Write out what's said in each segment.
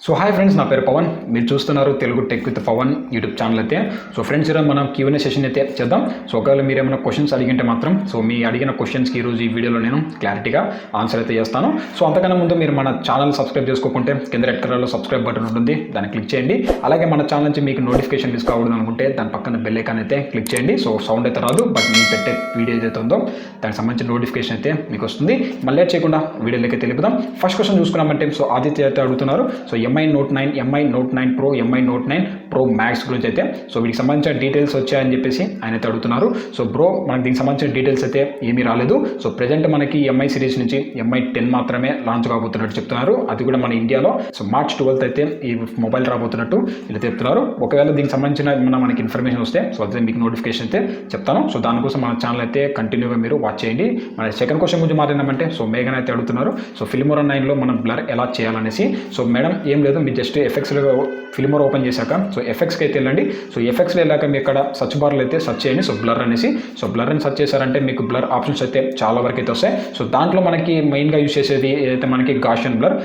So hi friends, నా పేరు పవన్. మీరు చూస్తున్నారు Telugu tech with Pavan YouTube channel అయితే. సో ఫ్రెండ్స్, ఈరోజు మనం Q&A సెషన్ అయితే చేద్దాం. సో ఒకవేళ మీరు ఏమైనా క్వశ్చన్స్ అడిగింటే మాత్రం మీ అడిగిన క్వశ్చన్స్కి ఈరోజు ఈ వీడియోలో నేను క్లారిటీగా ఆన్సర్ అయితే చేస్తాను. సో అంతకన్నా ముందు మీరు మన ఛానల్ సబ్స్క్రైబ్ చేసుకోకుంటే కింద రెడ్ కలర్లో సబ్స్క్రైబ్ బటన్ ఉంటుంది, దాన్ని క్లిక్ చేయండి. అలాగే మన ఛానల్ నుంచి మీకు నోటిఫికేషన్ మిస్ కావద్దు అనుకుంటే దాని పక్కన బెల్ ఐకాన్ అయితే క్లిక్ చేయండి. సో సౌండ్ అయితే రాదు, బట్ నేను పెట్టే వీడియో ఏదైతే ఉందో దానికి సంబంధించిన నోటిఫికేషన్ అయితే మీకు వస్తుంది. మళ్ళీ లేట్ చేయకుండా వీడియోలోకి తెలుపుదాం. ఫస్ట్ క్వశ్చన్ చూసుకున్నామంటే ఆదిత్య అయితే అడుగుతున్నారు. So MI Note 9 Pro, MI Note 9 Pro Max గురించి అయితే వీటికి సంబంధించిన డీటెయిల్స్ వచ్చాయని చెప్పేసి ఆయన అయితే అడుగుతున్నారు. సో బ్రో, మనకి దీనికి సంబంధించిన డీటెయిల్స్ అయితే ఏమీ రాలేదు. సో ప్రెజెంట్ మనకి MI సిరీస్ నుంచి MI 10 మాత్రమే లాంచ్ కాబోతున్నట్టు చెప్తున్నారు. అది కూడా మన ఇండియాలో March 12th అయితే ఈ మొబైల్ రాబోతున్నట్టు ఇలా చెప్తున్నారు. ఒకవేళ దీనికి సంబంధించిన మనకి ఇన్ఫర్మేషన్ వస్తే అదే మీకు నోటిఫికేషన్ అయితే చెప్తాను. సో దానికోసం మన ఛానల్ అయితే కంటిన్యూగా మీరు వాచ్ చేయండి. మన సెకండ్ క్వశ్చన్ గురించి మాట్లాడినామంటే మేఘన్ అయితే అడుగుతున్నారు. సో ఫిల్మోరా 9లో మనం బ్లర్ ఎలా చేయాలనేసి. సో మేడం, ఏం లేదు, మీరు జస్ట్ ఎఫెక్ట్స్లో ఫిల్మోరా ఓపెన్ చేశాక ఎఫెక్ట్స్కి అయితే వెళ్ళండి. ఎఫెక్ట్స్లో వెళ్ళాక మీ ఇక్కడ సర్చ్ బార్లో అయితే సర్చ్ చేయండి. బ్లర్ అనేసి. బ్లర్ అని సర్చ్ చేశారంటే మీకు బ్లర్ ఆప్షన్స్ అయితే చాలా వరకు అయితే వస్తాయి. దాంట్లో మనకి మెయిన్గా యూస్ చేసేది ఏదైతే మనకి గాషియన్ బ్లర్.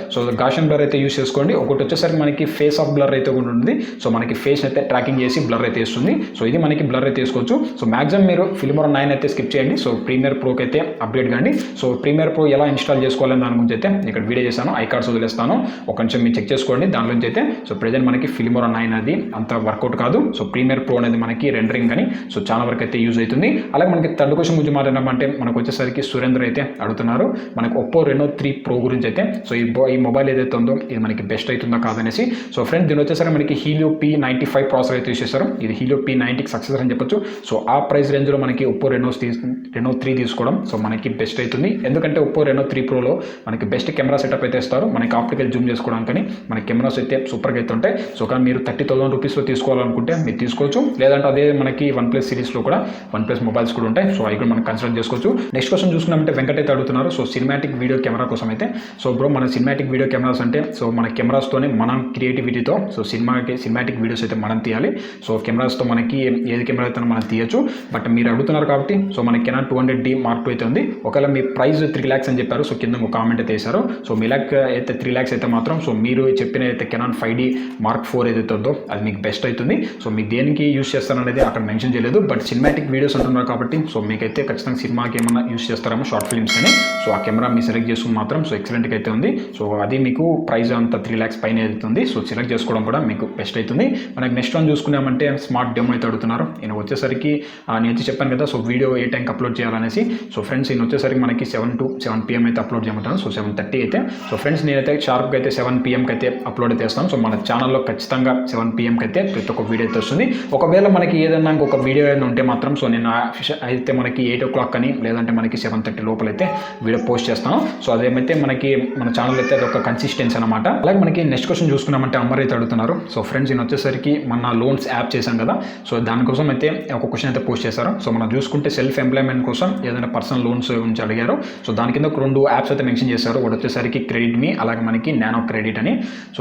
గాషియన్ బ్లర్ అయితే యూస్ చేసుకోండి. ఒకటి వచ్చేసరికి మనకి ఫేస్ ఆఫ్ బ్లర్ అయితే కూడా ఉంటుంది. మనకి ఫేస్ అయితే ట్రాకింగ్ చేసి బ్లర్ అయితే ఇస్తుంది. ఇది మనకి బ్లర్ అయితే తీసుకోవచ్చు. మాక్సిమం మీరు ఫిల్మోరా 9 అయితే స్కిప్ చేయండి. ప్రీమియర్ ప్రోకి అయితే అప్డేట్ కాండి. ప్రీమియర్ ప్రో ఎలా ఇన్స్టాల్ చేసుకోవాలని దాని గురించి అయితే ఇక్కడ వీడియో చేశాను. ఐ కార్డ్స్ వదిలేస్తాను, ఒక నిమిషం మీరు చెక్ చేసుకోండి. దాని నుంచి అయితే ప్రెజెంట్ మనకి ఫిల్మోరా 9 అది అంత వర్కౌట్ కాదు. ప్రీమియర్ ప్రో అనేది మనకి రెండరింగ్ అని చాలా వరకు అయితే యూజ్ అవుతుంది. అలాగే మనకి థర్డ్ క్వశ్చన్ గురించి మాట్లాడామంటే మనకు వచ్చేసరికి సురేంద్ర అయితే అడుగుతున్నారు మనకు ఒప్పో రెనో 3 ప్రో గురించి అయితే. ఈ మొబైల్ ఏదైతే ఉందో ఇది మనకి బెస్ట్ అవుతుందో కాదనేసి. ఫ్రెండ్స్, దీని వచ్చేసరికి మనకి హీలియో P95 ప్రాసెసర్ అయితే యూస్ చేస్తారు. ఇది హీలియో P90కి సక్సెసర్ అని చెప్పొచ్చు. ఆ ప్రైస్ రేంజ్లో మనకి ఒప్పో రెనో 3 తీసుకోవడం మనకి బెస్ట్ అవుతుంది. ఎందుకంటే ఒప్పో రెనో 3 ప్రోలో మనకి బెస్ట్ కెమెరా సెటప్ అయితే ఇస్తారు. మనకి ఆప్టికల్ జూమ్ చేసుకోవడానికి మన కెమెరాస్ అయితే సూపర్గా అయితే ఉంటాయి. కానీ మీరు 30,000 రూపీస్లో తీసుకోవాలనుకుంటే మీరు తీసుకోవచ్చు. లేదంటే అదే మనకి OnePlus సిరీస్లో కూడా OnePlus మొబైల్స్ కూడా ఉంటాయి. అవి కూడా మనం కన్సిడర్ చేసుకోవచ్చు. నెక్స్ట్ క్వశ్చన్ చూసుకున్నామంటే వెంకట్ అయితే అడుగుతున్నారు. సినిమాటిక్ వీడియో కెమెరా కోసం అయితే. బ్రో, మన సినిమాటిక్ వీడియో కెమెరాస్ అంటే మన కెమెరాస్తోనే మనం క్రియేటివిటీతో సినిమాటిక్ వీడియోస్ అయితే మనం తీయాలి. కెమెరాస్తో మనకి ఏది కెమెరా అయితే మనం తీయచ్చు. బట్ మీరు అడుగుతున్నారు కాబట్టి మన కెనాన్ 200D Mark II అయితే ఉంది. ఒకవేళ మీ ప్రైస్ 3 lakhs అని చెప్పారు. కింద ఒక కామెంట్ అయితే వేశారు. మీ లక్ అయితే 3 lakhs అయితే మాత్రం మీరు చెప్పిన అయితే కెనాన్ 5D Mark IV ఏదైతే ఉందో అది మీకు బెస్ట్ అవుతుంది. మీకు దేనికి యూస్ చేస్తారనేది అక్కడ మెన్షన్ చేయలేదు. బట్ సినిమాటిక్ వీడియోస్ అంటున్నారు కాబట్టి మీకైతే ఖచ్చితంగా సినిమాకి ఏమైనా యూస్ చేస్తారేమో, షార్ట్ ఫిల్మ్స్ అని. ఆ కెమెరా మీరు సెలెక్ట్ చేసుకుని మాత్రం ఎక్సలెంట్గా అయితే ఉంది. అది మీకు ప్రైస్ అంతా 3 lakhs పైన అవుతుంది. సెలెక్ట్ చేసుకోవడం కూడా మీకు బెస్ట్ అవుతుంది. మనకి నెక్స్ట్ వన్ చూసుకున్నామంటే స్మార్ట్ డెమో అయితే అడుగుతున్నారు. నేను వచ్చేసరికి నేను చెప్పాను కదా వీడియో ఏ టైంకి అప్లోడ్ చేయాలనేసి. ఫ్రెండ్స్, నేను వచ్చేసరికి మనకి 7 to 7 PM అయితే అప్లోడ్ చేయమంటాను. 7:30 అయితే. ఫ్రెండ్స్, నేనైతే షార్ప్గా అయితే 7 PMకి అయితే అప్లోడ్ అయితే చేస్తాను. మన ఛానల్లో ఖచ్చితంగా 7 PMకి అయితే ప్రతి ఒక్క వీడియో అయితే వస్తుంది. ఒకవేళ మనకి ఏదైనా ఇంకొక వీడియో అయినా ఉంటే మాత్రం నేను అయితే మనకి 8 o'clock అని, లేదంటే మనకి 7:30 లోపల అయితే వీడియో పోస్ట్ చేస్తాను. అదేమైతే మనకి మన ఛానల్ అయితే అదొక కన్సిస్టెన్సీ అనమాట. అలాగే మనకి నెక్స్ట్ క్వశ్చన్ చూసుకున్నామంటే అమర్ అయితే అడుగుతున్నారు. ఫ్రెండ్స్, నేను వచ్చేసరికి మన లోన్స్ యాప్ చేశాం కదా. దానికోసం అయితే ఒక క్వశ్చన్ అయితే పోస్ట్ చేశారు. మనం చూసుకుంటే సెల్ఫ్ ఎంప్లాయ్మెంట్ కోసం ఏదైనా పర్సనల్ లోన్స్ గురించి అడిగారు. దాని కింద 2 యాప్స్ అయితే మెన్షన్ చేశారు. ఒకటి వచ్చేసరికి క్రెడిట్ మీ, అలాగే మనకి నానో క్రెడిట్ అని.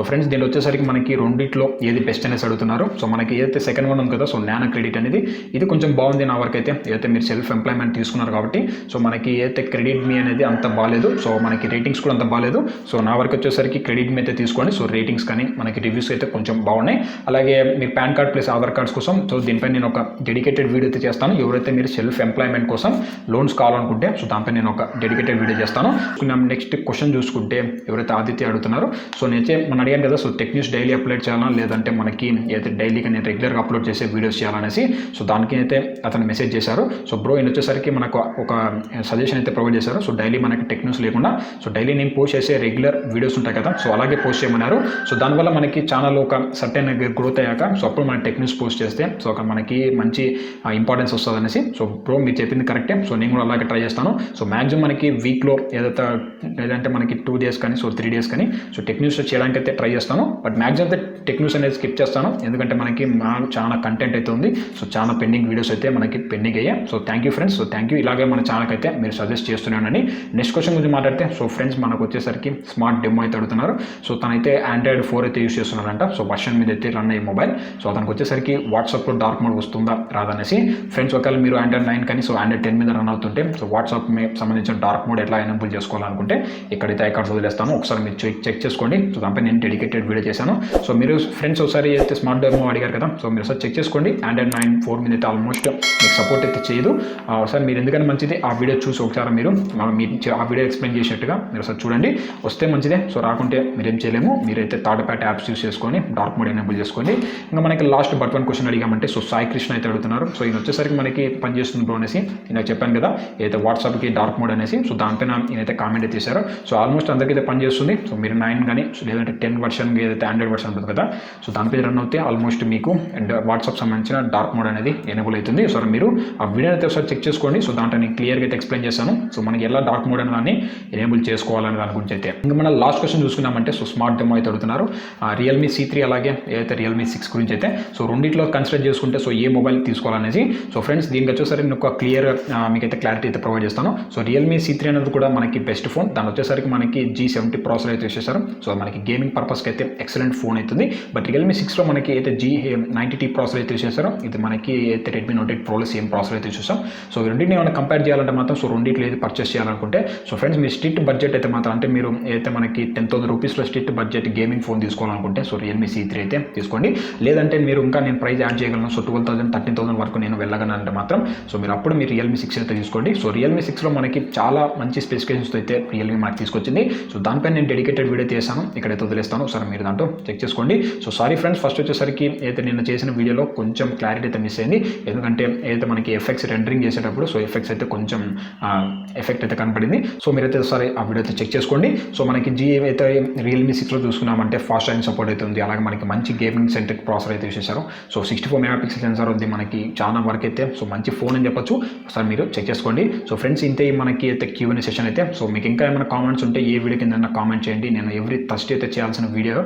ఫ్రెండ్స్, దీనిలో వచ్చేసరికి మనకి రెండిట్లో ఏది బెస్ట్ అనేసి అడుగుతున్నారు. మనకి ఏదైతే సెకండ్ వన్ ఉంది కదా, నానో క్రెడిట్ అనేది ఇది కొంచెం బాగుంది నా వరకు అయితే. ఏదైతే మీరు సెల్ఫ్ ఎంప్లాయ్మెంట్ తీసుకున్నారు కాబట్టి మనకి ఏదైతే క్రెడిట్ మీ అనేది అంత బాగాలేదు. మనకి రేటింగ్స్ కూడా అంత బాగాలేదు. నా వరకు వచ్చేసరికి క్రెడిట్ మీ అయితే తీసుకోండి. రేటింగ్స్ కానీ మనకి రివ్యూస్ అయితే కొంచెం బాగున్నాయి. అలాగే మీ PAN card plus Aadhaar cards కోసం దీనిపై నేను ఒక డెడికేటెడ్ వీడియో అయితే చేస్తాను. ఎవరైతే మీరు సెల్ఫ్ ఎంప్లాయ్మెంట్ కోసం లోన్స్ కావాలనుకుంటే దానిపై నేను ఒక డెడికేటెడ్ వీడియో చేస్తాను. నెక్స్ట్ క్వశ్చన్ చూసుకుంటే ఎవరైతే ఆదిత్య అడుగుతున్నారో నేనైతే మనం అడిగాను కదా టెక్ న్యూస్ డైలీ అప్లోడ్ చేయాలా, లేదంటే మనకి ఏదైతే డైలీగా నేను రెగ్యులర్గా అప్లోడ్ చేసే వీడియోస్ చేయాలనేసి. దానికి అయితే అతను మెసేజ్ చేశారు. బ్రో, ఈయన వచ్చేసరికి మనకు ఒక సజెషన్ అయితే ప్రొవైడ్ చేశారు. డైలీ మనకి టెక్ న్యూస్ లేకుండా డైలీ నేను పోస్ట్ చేసే రెగ్యులర్ వీడియోస్ ఉంటాయి కదా, అలాగే పోస్ట్ చేయమన్నారు. దానివల్ల మనకి ఛానల్ ఒక సర్టెన్ గ్రోత్ అయ్యాక అప్పుడు మనం టెక్ న్యూస్ పోస్ట్ చేస్తే అక్కడ మనకి మంచి ఇంపార్టెన్స్ వస్తుంది అనేసి. బ్రో, మీరు చెప్పింది కరెక్టే. నేను కూడా అలాగే ట్రై చేస్తాను. మ్యాక్సిమం మనకి వీక్లో లేదంటే మనకి 2 days కానీ 3 days కానీ టెక్ న్యూస్ చేయడానికి అయితే ట్రై చేస్తాను. బట్ మ్యాక్సిమం అయితే టెక్ న్యూస్ అనేది స్కిప్ చేస్తాను. చేస్తాను, ఎందుకంటే మనకి చాలా కంటెంట్ అయితే ఉంది. సో చాలా పెండింగ్ వీడియోస్ అయితే మనకి పెండింగ్ అయ్యాయి. So thank you friends. So thank you. ఇలాగే మన ఛానల్కి అయితే మీరు సజెస్ట్ చేస్తున్నానని. నెక్స్ట్ క్వశ్చన్ గురించి మాట్లాడితే, సో ఫ్రెండ్స్ మనకు వచ్చేసరికి స్మార్ట్ డెమో అయితే అడుగుతున్నారు. సో తనైతే Android 4 అయితే యూస్ చేస్తున్నారంట. సో వర్షన్ మీద అయితే రన్ అయ్యే మొబైల్. సో అతనికి వచ్చేసరికి వాట్సాప్లో డార్క్ మోడ్ వస్తుందా రాదనేసి. ఫ్రెండ్స్ ఒకవేళ మీరు Android 9 కానీ సో Android 10 మీద రన్ అవుతుంటే, సో వాట్సాప్ సంబంధించిన డార్క్ మోడ్ ఎట్లా ఎనేబుల్ చేసుకోవాలనుకుంటే ఇక్కడైతే ఐకార్డ్స్ వదిలేస్తాను, ఒకసారి మీరు చెక్ చేసుకోండి. సో దానిపై నేను డెడికేటెడ్ వీడియో చేశాను. సో మీరు ఫ్రెండ్స్ ఒకసారి అయితే స్మార్ట్ డెమో అడిగారు కదా, సో మీరు ఒకసారి చెక్ చేసుకోండి. Android 9 4 మీద అయితే ఆల్మోస్ట్ మీకు సపోర్ట్ అయితే చేయదు. ఒకసారి మీరు ఎందుకంటే మంచిది ఆ వీడియో చూసి ఒకసారి మీరు ఆ వీడియో ఎక్స్ప్లెయిన్ చేసినట్టుగా మీరు ఒకసారి చూడండి. వస్తే మంచిదే, సో రాకుంటే మీరేం చేయలేము. మీరైతే థర్డ్ పార్టీ యాప్స్ యూస్ చేసుకొని డార్క్ మోడ్ ఎనేబుల్ చేసుకోండి. ఇంకా మనకి లాస్ట్ బట్ వన్ క్వశ్చన్ అడిగామంటే, సో సాయి కృష్ణ అయితే అడుగుతున్నారు. సో ఈయన వచ్చేసరికి మనకి పనిచేస్తుంది బ్రో అనేసి. నేను చెప్పాను కదా అయితే వాట్సాప్కి డార్క్ మోడ్ అనేసి. సో దానిపైన ఈయనైతే కామెంట్ అయితే చేశారు. సో ఆల్మోస్ట్ అందరికీ అయితే పనిచేస్తుంది. సో మీరు 9 కానీ లేదంటే 10 వర్షన్ ఏదైతే Android వర్షన్ ఉంటుంది కదా, సో దానిపై రన్ అవుతే ఆల్మోస్ట్ మీకు అండ్ వాట్సాప్ సంబంధించిన డార్క్ మోడ్ అనేది ఎనేబుల్ అవుతుంది. సో మీరు ఆ వీడియో అయితే ఒకసారి చెక్ చేసుకోండి. సో దాంట్లో నేను క్లియర్గా అయితే ఎక్స్ప్లెయిన్ చేశాను. సో మనకి ఎలా డార్క్ మోడ్ అనే దాన్ని ఎనేబుల్ చేసుకోవాలనే దాని గురించి అయితే. ఇంకా మన లాస్ట్ క్వశ్చన్ చూసుకున్నామంటే, సో స్మార్ట్ డెమో అయితే అడుగుతున్నారు. రియల్మీ C3 అలాగే ఏదైతే రియల్మీ 6 గురించి అయితే. సో రెండిట్లో కన్సిడర్ చేసుకుంటే సో ఏ మొబైల్ తీసుకోవాలనేసి. సో ఫ్రెండ్స్ దీనికి వచ్చేసరికి నేను ఒక క్లియర్ మీకైతే క్లారిటీ అయితే ప్రొవైడ్ చేస్తాను. సో రియల్మీ C3 అనేది కూడా మనకి బెస్ట్ ఫోన్. దాని వచ్చేసరికి మనకి G70 ప్రాసెసర్ అయితే యూస్ చేశారు. సో మనకి గేమింగ్ పర్పస్కి అయితే ఎక్సలెంట్ ఫోన్ అవుతుంది. బట్ రియల్మీ 6లో మనకి అయితే G90T ప్రాసెసర్ అయితే యూస్ చేశారు. ఇది మనకి అయితే రెడ్మీ Note 8 Proలో సేమ్ ప్రాసెసర్ అయితే చూసాం. సో రెండింటిని ఏమైనా కంపేర్ చేయాలంటే మాత్రం సో రెండింటిలో ఏది పర్చేస్ చేయాలనుకుంటే, సో ఫ్రెండ్స్ మీ స్ట్రిక్ట్ బడ్జెట్ అయితే మాత్రం అంటే మీరు అయితే మనకి 10,000 రూపీస్లో స్ట్రిక్ట్ బడ్జెట్ గేమింగ్ ఫోన్ తీసుకోవాలనుకుంటే సో రియల్మీ C3 అయితే తీసుకోండి. లేదంటే మీరు ఇంకా నేను ప్రైస్ యాడ్ చేయగలను, సో 12,000 13,000 వరకు నేను వెళ్ళగలను అంటే మాత్రం సో మీరు అప్పుడు మీరు రియల్మీ 6 అయితే తీసుకోండి. సో రియల్మీ 6లో మనకి చాలా మంచి స్పెసిఫికేషన్స్తో అయితే రియల్మీ మనకి తీసుకొచ్చింది. సో దానిపై నేను డెడికేటెడ్ వీడియో చేశాను, ఇక్కడైతే వదిలేస్తాను. సరే మీరు దాంట్లో చెక్ చేసుకోండి. సో సారీ ఫ్రెండ్స్, ఫస్ట్ వచ్చేసరికి అయితే నిన్న చేసిన వీడియోలో కొంచెం క్లారిటీ అయితే మిస్ అయింది. ఎందుకంటే ఏదైతే మనకి ఎఫెక్ట్స్ రెండరింగ్ చేసేటప్పుడు సో ఎఫెక్ట్స్ అయితే కొంచెం ఎఫెక్ట్ అయితే కనపడింది. సో మీరైతే ఒకసారి ఆ వీడియో అయితే చెక్ చేసుకోండి. సో మనకి అయితే రియల్మీ 6లో చూసుకున్నామంటే ఫాస్ట్ ఛార్జింగ్ సపోర్ట్ అయితే ఉంది. అలాగే మనకి మంచి గేమింగ్ సెంట్రిక్ ప్రాసెసర్ అయితే యూస్ చేశారు. సో 64 మెగాపిక్సెల్ సెన్సార్ ఉంది మనకి, చాలా వరకు అయితే సో మంచి ఫోన్ అని చెప్పొచ్చు. ఒకసారి మీరు చెక్ చేసుకోండి. సో ఫ్రెండ్స్ ఇంతే మనకి అయితే Q&A సెషన్ అయితే. సో మీకు ఇంకా ఏమైనా కామెంట్స్ ఉంటే ఏ వీడియో కింద కామెంట్ చేయండి. నేను ఎవ్రీ థర్స్డే అయితే చేయాల్సిన వీడియో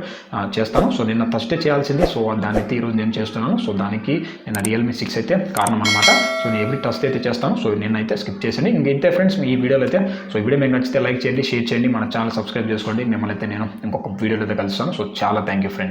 చేస్తాను. సో నిన్న థర్స్డే చేయాల్సింది, సో దాన్ని అయితే ఈరోజు నేను చేస్తున్నాను. సో దానికి నేను రియల్మీ 6 అయితే కారణం అనమాట. సో నేను ఎవ్రీ థర్స్డే అయితే చేస్తాను. సో నేనైతే స్కిప్ చేయండి. ఇంతే ఫ్రెండ్స్ ఈ వీడియోలో అయితే. సో ఈ వీడియో మీకు నచ్చితే లైక్ చేయండి, షేర్ చేయండి, మన ఛానల్ సబ్స్క్రైబ్ చేసుకోండి. మిమ్మల్ని అయితే నేను ఇంకొక వీడియోలో అయితే కలుస్తాను. సో చాలా థ్యాంక్ యూ ఫ్రెండ్స్.